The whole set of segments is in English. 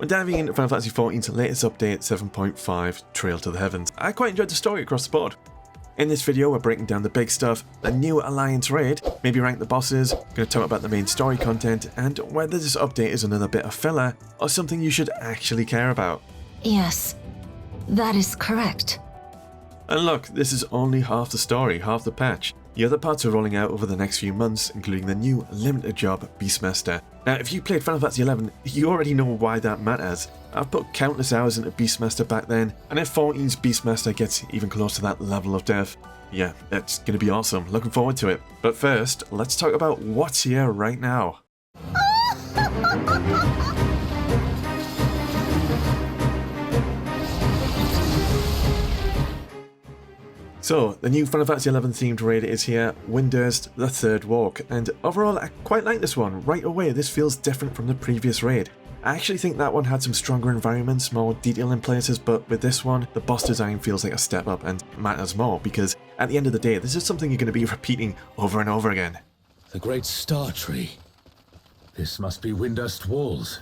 When diving into Final Fantasy XIV's latest update 7.5 Trail to the Heavens, I quite enjoyed the story across the board. In this video we're breaking down the big stuff, the new Alliance raid, maybe rank the bosses, going to talk about the main story content, and whether this update is another bit of filler or something you should actually care about. Yes, that is correct. And look, this is only half the story, half the patch. The other parts are rolling out over the next few months, including the new limited job Beastmaster. Now, if you played Final Fantasy XI, you already know why that matters. I've put countless hours into Beastmaster back then, and if 14's Beastmaster gets even close to that level of depth, yeah, it's going to be awesome. Looking forward to it. But first, let's talk about what's here right now. So, the new Final Fantasy XI themed raid is here, Windurst, the Third Walk, and overall I quite like this one. Right away this feels different from the previous raid. I actually think that one had some stronger environments, more detail in places, but with this one, the boss design feels like a step up and matters more, because at the end of the day, this is something you're going to be repeating over and over again. The Great Star Tree. This must be Windurst Walls.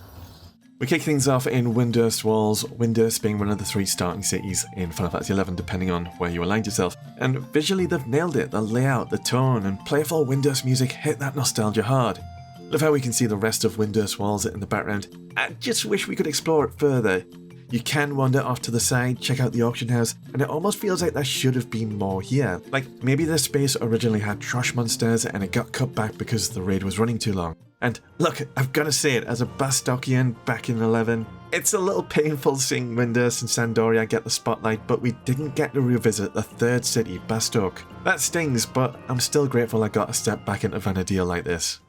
We kick things off in Windurst Walls, Windurst being one of the 3 starting cities in Final Fantasy XI depending on where you aligned yourself. And visually they've nailed it, the layout, the tone, and playful Windurst music hit that nostalgia hard. Love how we can see the rest of Windurst Walls in the background. I just wish we could explore it further. You can wander off to the side, check out the auction house, and it almost feels like there should have been more here. Like maybe this space originally had trash monsters and it got cut back because the raid was running too long. And look, I've got to say it, as a Bastokian back in 11, it's a little painful seeing Windurst and Sandoria get the spotlight, but we didn't get to revisit the 3rd city, Bastok. That stings, but I'm still grateful I got a step back into Vana'diel like this.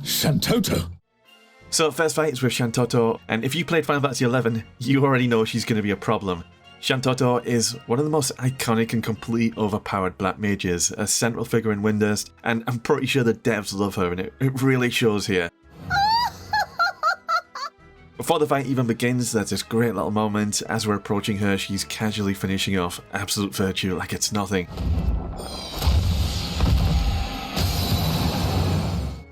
Shantotto! So first fight is with Shantotto, and if you played Final Fantasy XI, you already know she's going to be a problem. Shantotto is one of the most iconic and completely overpowered black mages, a central figure in Windurst, and I'm pretty sure the devs love her and it really shows here. Before the fight even begins, there's this great little moment. As we're approaching her, she's casually finishing off Absolute Virtue like it's nothing.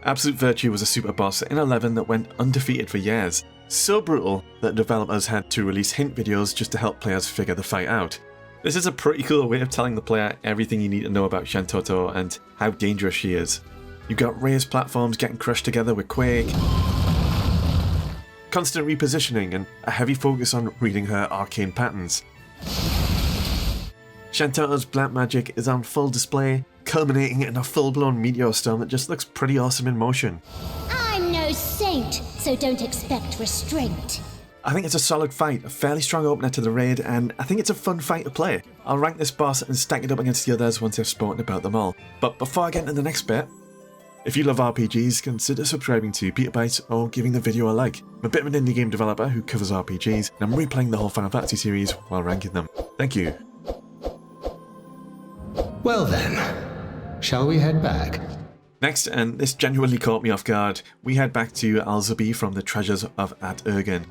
Absolute Virtue was a super boss in 11 that went undefeated for years. So brutal that developers had to release hint videos just to help players figure the fight out. This is a pretty cool way of telling the player everything you need to know about Shantotto and how dangerous she is. You've got raised platforms getting crushed together with Quake, constant repositioning, and a heavy focus on reading her arcane patterns. Shantotto's black magic is on full display, culminating in a full-blown meteor storm that just looks pretty awesome in motion. I'm no saint, so don't expect restraint. I think it's a solid fight, a fairly strong opener to the raid, and I think it's a fun fight to play. I'll rank this boss and stack it up against the others once I've spoken about them all. But before I get into the next bit, if you love RPGs, consider subscribing to Bytes or giving the video a like. I'm a bit of an indie game developer who covers RPGs, and I'm replaying the whole Final Fantasy series while ranking them. Thank you. Well then, shall we head back? Next, and this genuinely caught me off guard, we head back to Zahbi from the Treasures of At-Ergen.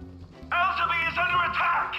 Zahbi is under attack!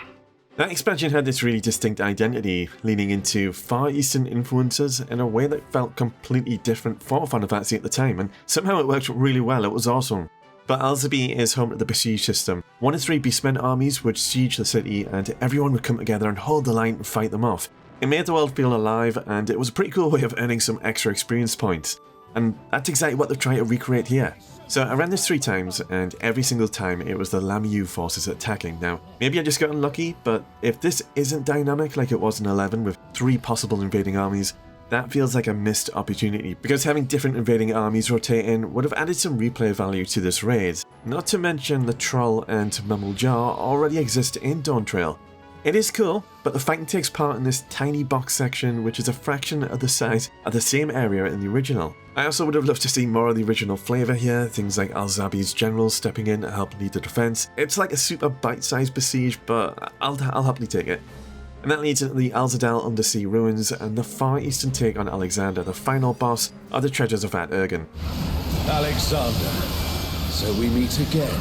That expansion had this really distinct identity, leaning into Far Eastern influences in a way that felt completely different for Final Fantasy at the time, and somehow it worked really well. It was awesome. But Zahbi is home to the Besieged system. 1 in 3 Beastmen armies would siege the city, and everyone would come together and hold the line and fight them off. It made the world feel alive, and it was a pretty cool way of earning some extra experience points. And that's exactly what they've tried to recreate here. So I ran this 3 times, and every single time it was the Lamiu forces attacking. Now, maybe I just got unlucky, but if this isn't dynamic like it was in 11 with 3 possible invading armies, that feels like a missed opportunity, because having different invading armies rotate in would have added some replay value to this raid. Not to mention the Troll and Mamuljar already exist in Dawntrail. It is cool, but the fighting takes part in this tiny box section which is a fraction of the size of the same area in the original. I also would have loved to see more of the original flavour here, things like Zahbi's generals stepping in to help lead the defence. It's like a super bite-sized Besieged, but I'll happily take it. And that leads into the Alzadal Undersea Ruins and the far eastern take on Alexander, the final boss of the Treasures of At-Ergen. Alexander, so we meet again.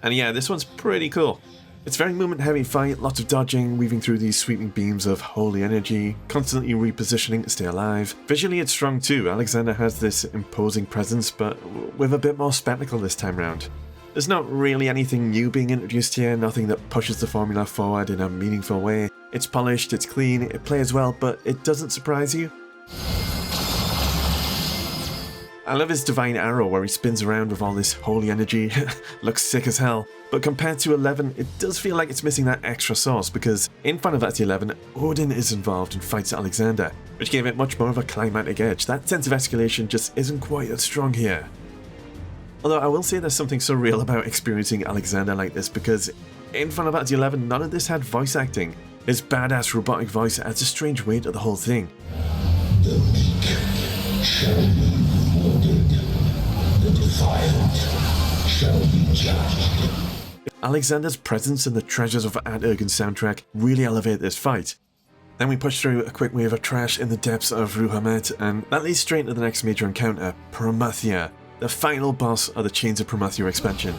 And yeah, this one's pretty cool. It's a very movement-heavy fight, lots of dodging, weaving through these sweeping beams of holy energy, constantly repositioning to stay alive. Visually it's strong too. Alexander has this imposing presence, but with a bit more spectacle this time round. There's not really anything new being introduced here, nothing that pushes the formula forward in a meaningful way. It's polished, it's clean, it plays well, but it doesn't surprise you. I love his divine arrow where he spins around with all this holy energy. Looks sick as hell. But compared to 11, it does feel like it's missing that extra sauce, because in Final Fantasy XI, Odin is involved and fights Alexander, which gave it much more of a climactic edge. That sense of escalation just isn't quite as strong here. Although I will say there's something surreal about experiencing Alexander like this, because in Final Fantasy XI, none of this had voice acting. His badass robotic voice adds a strange weight to the whole thing. The weak shall be rewarded. The defiled shall be judged. Alexander's presence and the treasures of Ant-Ergen's soundtrack really elevate this fight. Then we push through a quick wave of trash in the depths of Ruhamet, and that leads straight into the next major encounter, Promathia, the final boss of the Chains of Promathia expansion.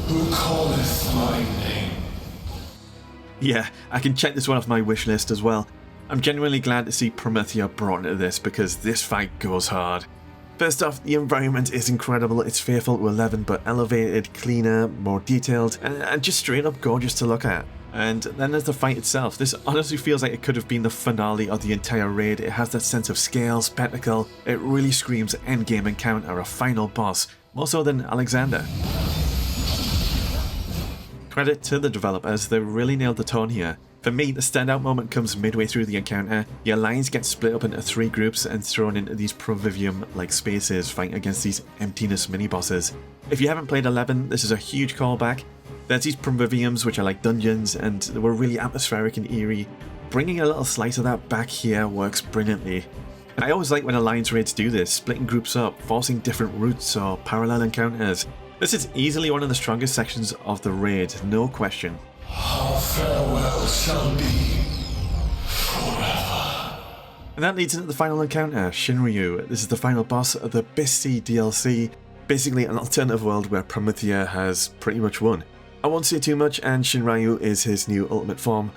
Who calleth my name? Yeah, I can check this one off my wish list as well. I'm genuinely glad to see Promathia brought into this, because this fight goes hard. First off, the environment is incredible. It's faithful to 11, but elevated, cleaner, more detailed, and just straight up gorgeous to look at. And then there's the fight itself. This honestly feels like it could have been the finale of the entire raid. It has that sense of scale, spectacle. It really screams endgame encounter, a final boss, more so than Alexander. Credit to the developers, they really nailed the tone here. For me, the standout moment comes midway through the encounter. The alliance gets split up into 3 groups and thrown into these Provivium-like spaces, fighting against these emptiness mini-bosses. If you haven't played 11, this is a huge callback. There's these Proviviums, which are like dungeons, and they were really atmospheric and eerie. Bringing a little slice of that back here works brilliantly. I always like when alliance raids do this, splitting groups up, forcing different routes or parallel encounters. This is easily one of the strongest sections of the raid, no question. Our farewell shall be forever. And that leads into the final encounter, Shinryu. This is the final boss of the Besieged DLC, basically an alternative world where Promathia has pretty much won. I won't say too much, and Shinryu is his new ultimate form.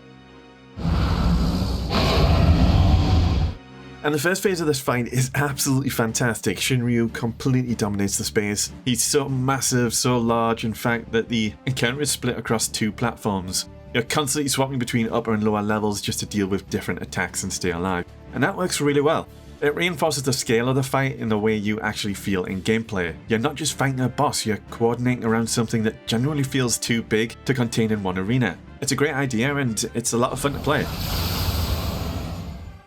And the first phase of this fight is absolutely fantastic. Shinryu completely dominates the space. He's so massive, so large, in fact, that the encounter is split across 2 platforms. You're constantly swapping between upper and lower levels just to deal with different attacks and stay alive. And that works really well. It reinforces the scale of the fight in the way you actually feel in gameplay. You're not just fighting a boss, you're coordinating around something that generally feels too big to contain in one arena. It's a great idea and it's a lot of fun to play.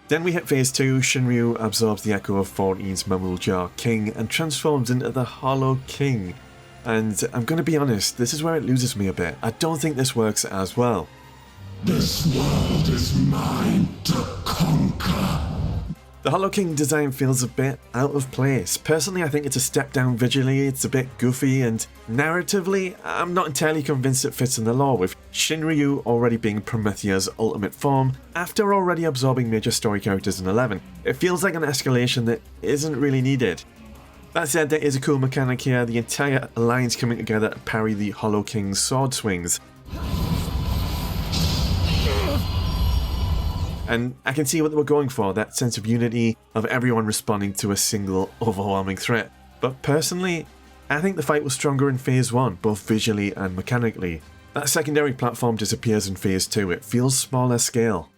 Then we hit phase 2, Shinryu absorbs the echo of 14's Mamuljar King and transforms into the Hollow King. And I'm gonna be honest, this is where it loses me a bit. I don't think this works as well. This world is mine to conquer. The Hollow King design feels a bit out of place. Personally, I think it's a step down visually, it's a bit goofy, and narratively, I'm not entirely convinced it fits in the lore, with Shinryu already being Promethia's ultimate form, after already absorbing major story characters in 11. It feels like an escalation that isn't really needed. That said, there is a cool mechanic here, the entire alliance coming together to parry the Hollow King's sword swings. And I can see what they were going for, that sense of unity, of everyone responding to a single overwhelming threat. But personally, I think the fight was stronger in phase 1, both visually and mechanically. That secondary platform disappears in phase 2, it feels smaller scale.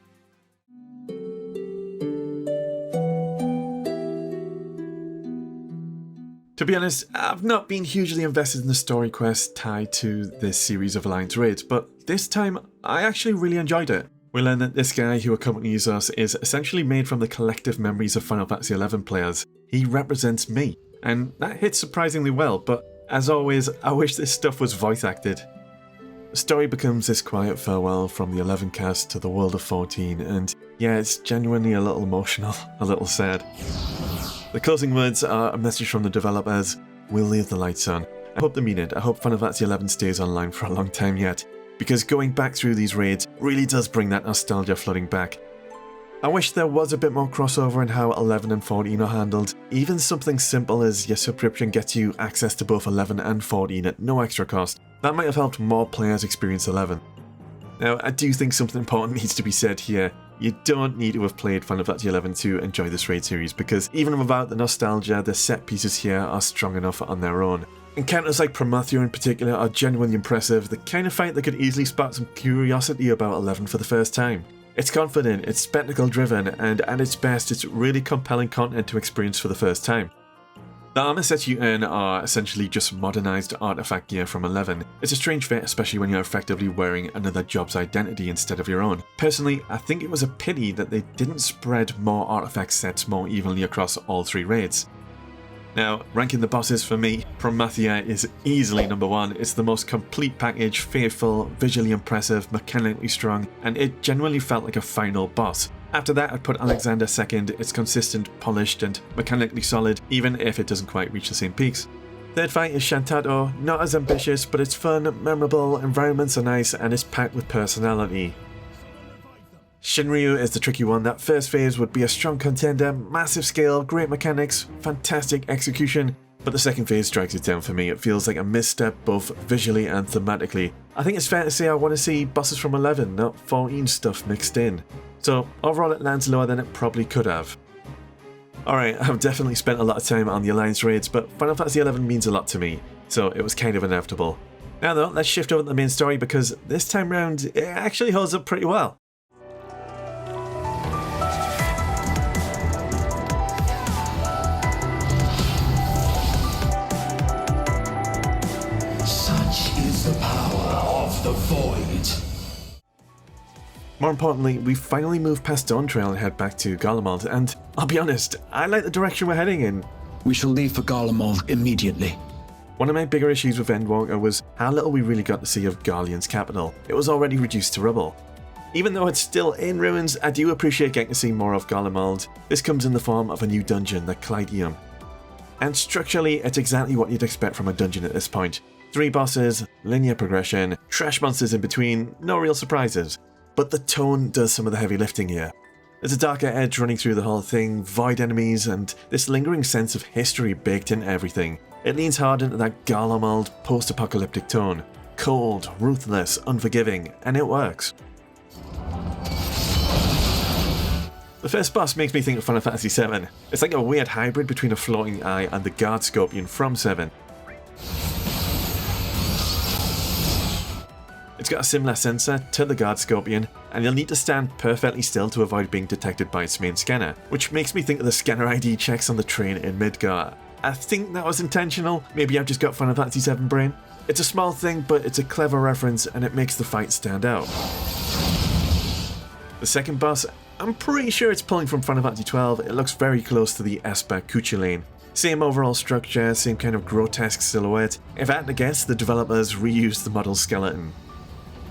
To be honest, I've not been hugely invested in the story quests tied to this series of Alliance raids, but this time I actually really enjoyed it. We learn that this guy who accompanies us is essentially made from the collective memories of Final Fantasy XI players. He represents me, and that hits surprisingly well, but as always, I wish this stuff was voice acted. The story becomes this quiet farewell from the 11 cast to the world of 14, and yeah, it's genuinely a little emotional, a little sad. The closing words are a message from the developers: we'll leave the lights on. I hope they mean it. I hope Final Fantasy XI stays online for a long time yet, because going back through these raids really does bring that nostalgia flooding back. I wish there was a bit more crossover in how 11 and 14 are handled. Even something simple as your subscription gets you access to both 11 and 14 at no extra cost. That might have helped more players experience 11. Now, I do think something important needs to be said here. You don't need to have played Final Fantasy XI to enjoy this raid series, because even without the nostalgia, the set pieces here are strong enough on their own. Encounters like Promathia in particular are genuinely impressive, the kind of fight that could easily spark some curiosity about 11 for the first time. It's confident, it's spectacle driven, and at its best it's really compelling content to experience for the first time. The armor sets you earn are essentially just modernized artifact gear from 11. It's a strange fit, especially when you're effectively wearing another job's identity instead of your own. Personally, I think it was a pity that they didn't spread more artifact sets more evenly across all 3 raids. Now, ranking the bosses for me, Promathia is easily number 1. It's the most complete package, faithful, visually impressive, mechanically strong, and it genuinely felt like a final boss. After that, I'd put Alexander second. It's consistent, polished, and mechanically solid, even if it doesn't quite reach the same peaks. Third fight is Shantotto, not as ambitious, but it's fun, memorable, environments are nice, and it's packed with personality. Shinryu is the tricky one. That first phase would be a strong contender, massive scale, great mechanics, fantastic execution, but the second phase drags it down for me. It feels like a misstep both visually and thematically. I think it's fair to say I want to see bosses from 11, not 14 stuff mixed in. So overall it lands lower than it probably could have. Alright, I've definitely spent a lot of time on the Alliance raids, but Final Fantasy XI means a lot to me, so it was kind of inevitable. Now though, let's shift over to the main story because this time round it actually holds up pretty well. The power of the void. More importantly, we finally moved past Dawntrail and head back to Garlemald, and I'll be honest, I like the direction we're heading in. We shall leave for Garlemald immediately. One of my bigger issues with Endwalker was how little we really got to see of Garleon's capital. It was already reduced to rubble. Even though it's still in ruins, I do appreciate getting to see more of Garlemald. This comes in the form of a new dungeon, the Clyteum. And structurally, it's exactly what you'd expect from a dungeon at this point. 3 bosses, linear progression, trash monsters in between, no real surprises. But the tone does some of the heavy lifting here. There's a darker edge running through the whole thing, void enemies, and this lingering sense of history baked in everything. It leans hard into that Garlemald post-apocalyptic tone. Cold, ruthless, unforgiving, and it works. The first boss makes me think of Final Fantasy VII. It's like a weird hybrid between a floating eye and the guard scorpion from 7. It's got a similar sensor to the guard scorpion, and you'll need to stand perfectly still to avoid being detected by its main scanner, which makes me think of the scanner ID checks on the train in Midgar. I think that was intentional, maybe I've just got Final Fantasy VII brain. It's a small thing, but it's a clever reference and it makes the fight stand out. The second boss, I'm pretty sure it's pulling from Final Fantasy XII. It looks very close to the Esper Cuchulainn. Same overall structure, same kind of grotesque silhouette. If I had to guess, the developers reused the model skeleton.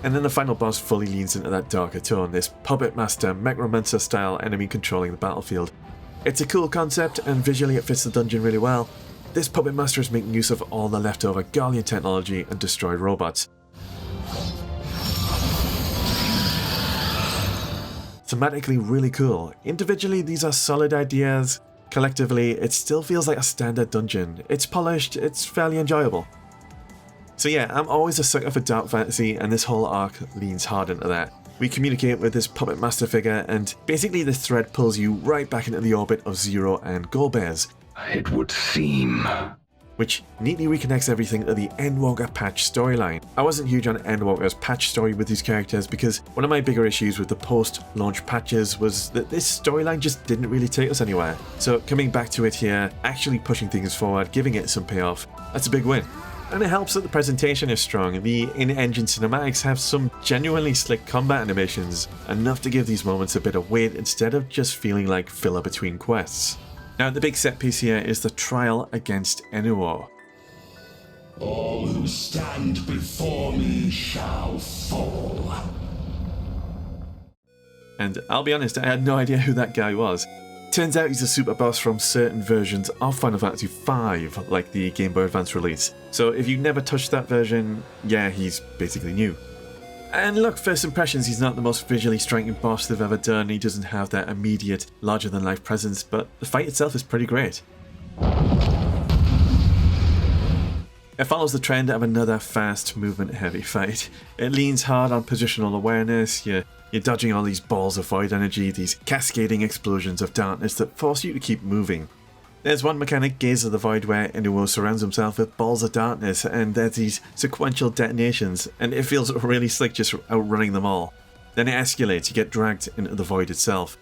And then the final boss fully leans into that darker tone, this Puppet Master, Mechromancer style enemy controlling the battlefield. It's a cool concept, and visually it fits the dungeon really well. This Puppet Master is making use of all the leftover Garleon technology and destroyed robots. Thematically really cool. Individually these are solid ideas. Collectively it still feels like a standard dungeon. It's polished, it's fairly enjoyable. So yeah, I'm always a sucker for dark fantasy, and this whole arc leans hard into that. We communicate with this Puppet Master figure, and basically this thread pulls you right back into the orbit of Zero and Golbears. It would seem. Which neatly reconnects everything to the Endwalker patch storyline. I wasn't huge on Endwalker's patch story with these characters because one of my bigger issues with the post-launch patches was that this storyline just didn't really take us anywhere. So coming back to it here, actually pushing things forward, giving it some payoff, that's a big win. And it helps that the presentation is strong. The in-engine cinematics have some genuinely slick combat animations, enough to give these moments a bit of weight instead of just feeling like filler between quests. Now the big set piece here is the trial against Enuo. All who stand before me shall fall. And I'll be honest, I had no idea who that guy was. Turns out he's a super boss from certain versions of Final Fantasy V, like the Game Boy Advance release. So if you never touched that version, yeah, he's basically new. And look, first impressions, he's not the most visually striking boss they've ever done. He doesn't have that immediate, larger-than-life presence, but the fight itself is pretty great. It follows the trend of another fast, movement-heavy fight. It leans hard on positional awareness. You're dodging all these balls of void energy, these cascading explosions of darkness that force you to keep moving. There's one mechanic, Gaze of the Void, where Enuo surrounds himself with balls of darkness, and there's these sequential detonations, and it feels really slick just outrunning them all. Then it escalates, you get dragged into the void itself.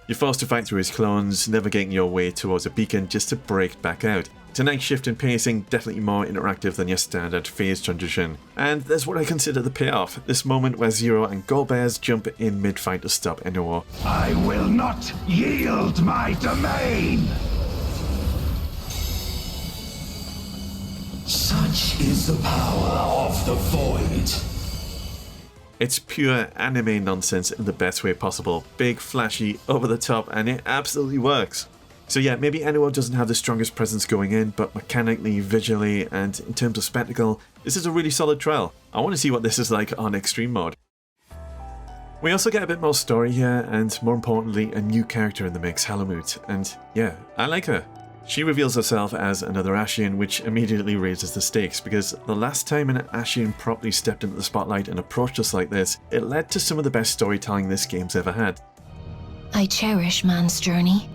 You're forced to fight through his clones, navigating your way towards a beacon just to break back out. It's a nice shift in pacing, definitely more interactive than your standard phase transition. And there's what I consider the payoff, this moment where Zero and Golbears jump in mid-fight to stop Enuo. I will not yield my domain! Such is the power of the void. It's pure anime nonsense in the best way possible. Big, flashy, over the top, and it absolutely works. So yeah, maybe Enuo doesn't have the strongest presence going in, but mechanically, visually, and in terms of spectacle, this is a really solid trial. I want to see what this is like on extreme mode. We also get a bit more story here, and more importantly, a new character in the mix, Halamut, and yeah, I like her. She reveals herself as another Ascian, which immediately raises the stakes, because the last time an Ascian properly stepped into the spotlight and approached us like this, it led to some of the best storytelling this game's ever had. I cherish man's journey.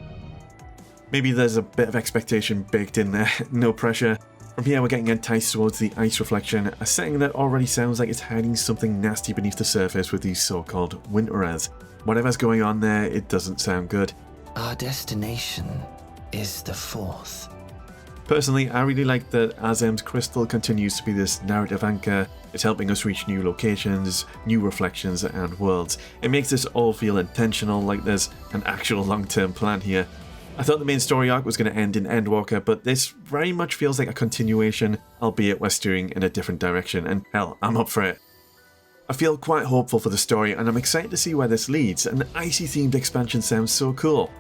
Maybe there's a bit of expectation baked in there, no pressure. From here we're getting enticed towards the ice reflection, a setting that already sounds like it's hiding something nasty beneath the surface with these so-called Windurst. Whatever's going on there, it doesn't sound good. Our destination is the fourth. Personally, I really like that Azem's crystal continues to be this narrative anchor. It's helping us reach new locations, new reflections, and worlds. It makes this all feel intentional, like there's an actual long-term plan here. I thought the main story arc was going to end in Endwalker, but this very much feels like a continuation, albeit we're steering in a different direction, and hell, I'm up for it. I feel quite hopeful for the story, and I'm excited to see where this leads. An icy-themed expansion sounds so cool.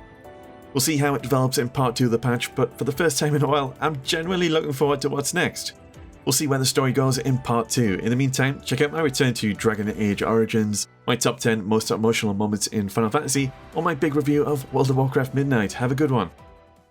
We'll see how it develops in part 2 of the patch, but for the first time in a while, I'm genuinely looking forward to what's next. We'll see where the story goes in part 2. In the meantime, check out my return to Dragon Age Origins, my top 10 most emotional moments in Final Fantasy, or my big review of World of Warcraft Midnight. Have a good one.